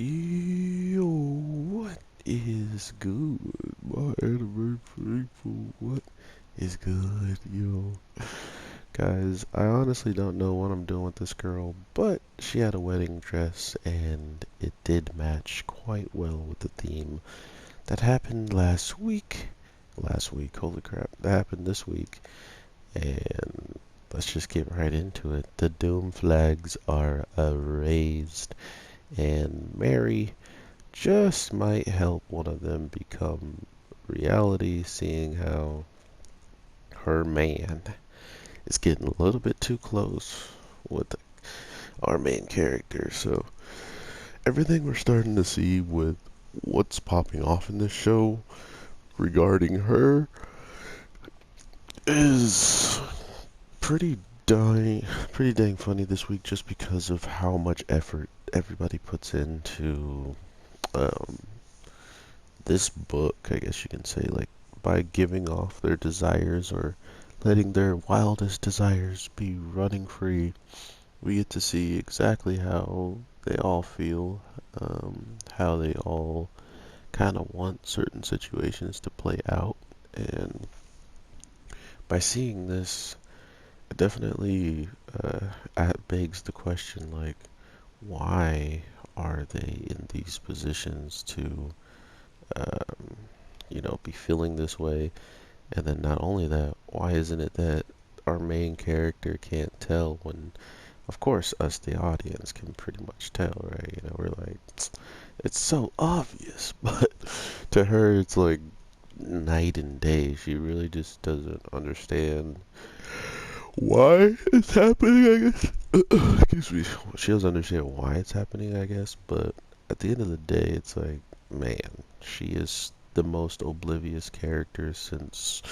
Yo, what is good, my anime people? What is good, yo? Guys, I honestly don't know what I'm doing with this girl, but she had a wedding dress and it did match quite well with the theme that happened last week. Last week, holy crap, that happened this week. And let's just get right into it. The doom flags are raised, and Mary just might help one of them become reality, seeing how her man is getting a little bit too close with our main character. So everything we're starting to see with what's popping off in this show regarding her is pretty dang funny this week, just because of how much effort everybody puts into um, this book, I guess you can say, like by giving off their desires or letting their wildest desires be running free, we get to see exactly how they all feel, how they all kind of want certain situations to play out. And by seeing this, it definitely begs the question, like, why are they in these positions to um, be feeling this way? And then not only that, why isn't it that our main character can't tell when, of course, us, the audience, can pretty much tell, right? We're like, it's so obvious, but to her, it's like night and day. She really just doesn't understand why it's happening, I guess. Excuse me. She doesn't understand why it's happening, I guess, but at the end of the day, it's like, man, she is the most oblivious character since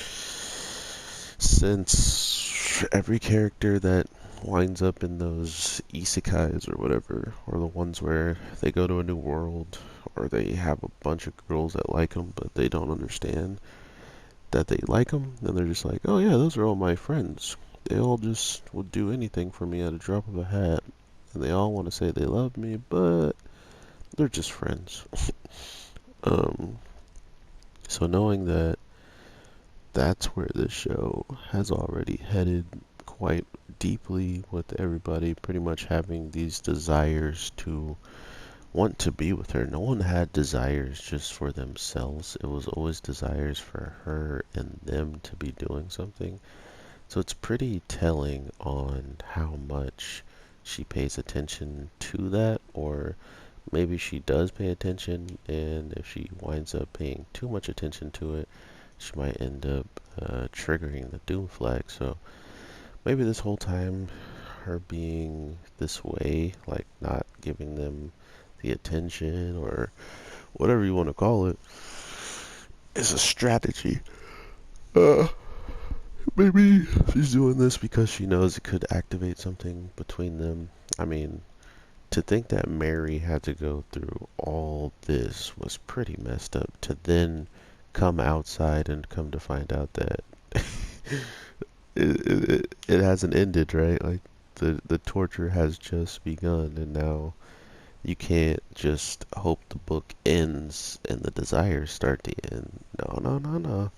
every character that winds up in those isekais or whatever, or the ones where they go to a new world, or they have a bunch of girls that like them, but they don't understand that they like them, then they're just like, oh yeah, those are all my friends. They all just would do anything for me at a drop of a hat, and they all want to say they love me, but they're just friends. um, so knowing that that's where this show has already headed quite deeply, with everybody pretty much having these desires to want to be with her. No one had desires just for themselves. It was always desires for her and them to be doing something. So it's pretty telling on how much she pays attention to that, or maybe she does pay attention, and if she winds up paying too much attention to it, she might end up triggering the doom flag. So maybe this whole time, her being this way, like not giving them the attention or whatever you want to call it, is a strategy. Uh, Maybe she's doing this because she knows it could activate something between them. I mean, to think that Mary had to go through all this was pretty messed up. To then come outside and come to find out that it hasn't ended, right? Like the torture has just begun, and now you can't just hope the book ends and the desires start to end. No, no, no, no.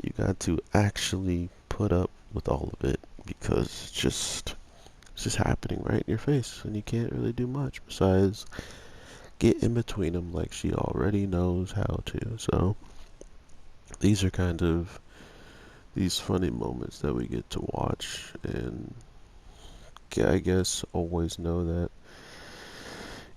You got to actually put up with all of it, because it's just happening right in your face, and you can't really do much besides get in between them like she already knows how to. So these are kind of these funny moments that we get to watch, and I guess always know that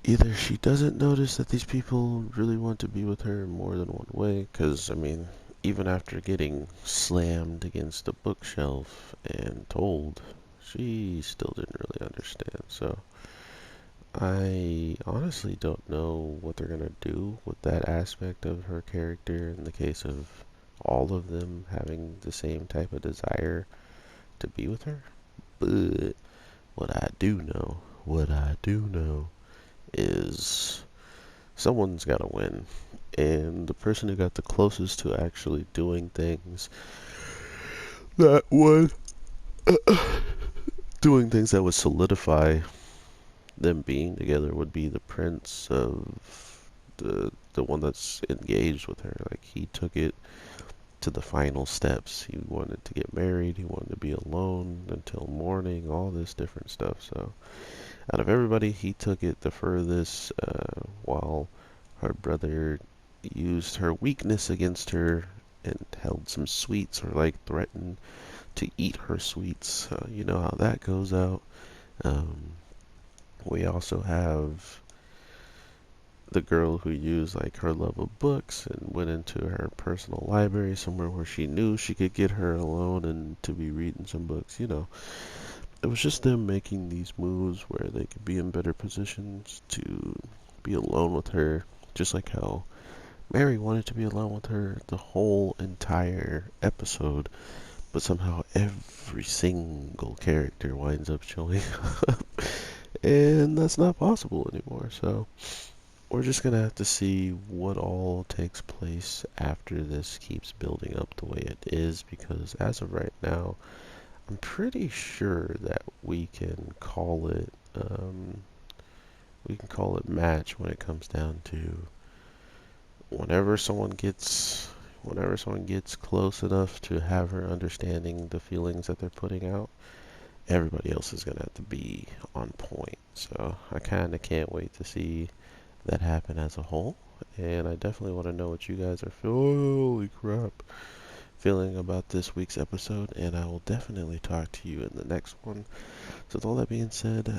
either she doesn't notice that these people really want to be with her in more than one way, because, I mean, even after getting slammed against the bookshelf and told, she still didn't really understand. So I honestly don't know what they're going to do with that aspect of her character in the case of all of them having the same type of desire to be with her. But what I do know is someone's got to win. And the person who got the closest to actually doing things that would doing things that would solidify them being together would be the prince of the one that's engaged with her. Like he took it to the final steps. He wanted to get married. He wanted to be alone until morning. All this different stuff. So out of everybody, he took it the furthest. While her brother used her weakness against her and held some sweets, or like threatened to eat her sweets. You know how that goes out. Um, we also have the girl who used like her love of books and went into her personal library somewhere where she knew she could get her alone and to be reading some books. It was just them making these moves where they could be in better positions to be alone with her, just like how Mary wanted to be alone with her the whole entire episode, but somehow every single character winds up showing up, and that's not possible anymore. So we're just gonna have to see what all takes place after this keeps building up the way it is, because as of right now, I'm pretty sure that we can call it match when it comes down to whenever someone gets close enough to have her understanding the feelings that they're putting out, everybody else is gonna have to be on point. So I kind of can't wait to see that happen as a whole, and I definitely want to know what you guys are holy crap feeling about this week's episode, and I will definitely talk to you in the next one. So with all that being said,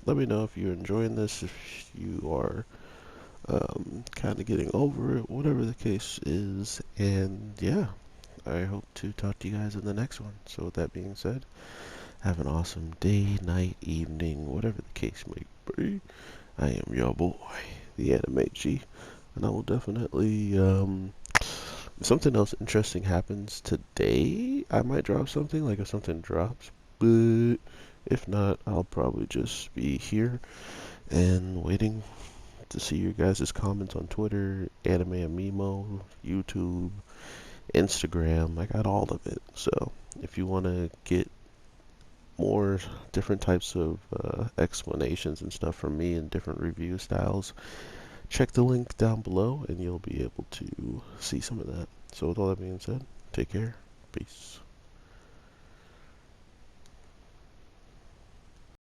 let me know if you're enjoying this, if you are kind of getting over it, whatever the case is, and yeah, I hope to talk to you guys in the next one. So with that being said, have an awesome day, night, evening, whatever the case may be. I am your boy, the Anime G, and I will definitely, if something else interesting happens today, I might drop something, like if something drops, but if not, I'll probably just be here and waiting to see your guys' comments on Twitter, Anime Amimo, YouTube, Instagram. I got all of it. So if you want to get more different types of explanations and stuff from me and different review styles, check the link down below and you'll be able to see some of that. So with all that being said, take care. Peace.